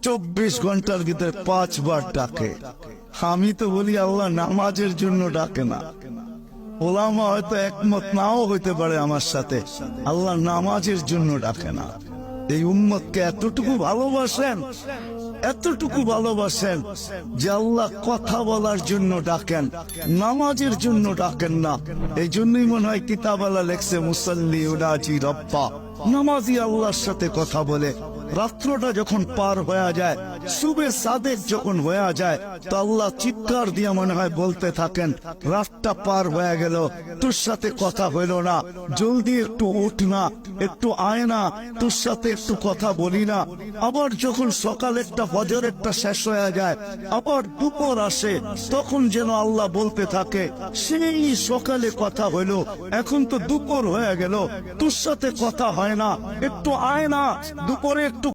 24 ঘন্টার ভিতরে 5 বার ডাকে। আমি তো বলি আল্লাহ নামাজের জন্য ডাকে না। ওলামা হয়তো একমত নাও হইতে পারে আমার সাথে, আল্লাহ নামাজের জন্য ডাকে না। এই উম্মতকে এতটুকু ভালোবাসেন, এতটুকু ভালোবাসেন যে আল্লাহ কথা বলার জন্য ডাকেন, নামাজের জন্য ডাকেন না। এই জন্যই মনে হয় কিতাবালা লেখছে মুসাল্লি উনাজি রব্বা, নামাজি আল্লাহর সাথে কথা বলে। রাত্রটা যখন পার হয়ে যায়, সুবে সাদেক যখন হয়ে যায়, তো আল্লাহ চিৎকার দিয়ে মনে হয় বলতে থাকেন, রাতটা পার হয়ে গেল, তোর সাথে কথা হইল না, জলদি একটু উঠ না, একটু আয় না, তোর সাথে একটু কথা বলি না। আবার যখন সকাল একটা ফজর একটা শেষ হয়ে যায়, আবার দুপুর আসে, তখন যেন আল্লাহ বলতে থাকে, সেই সকালে কথা হইল, এখন তো দুপুর হয়ে গেল, তোর সাথে কথা হয় না, একটু আয় না, দুপুরে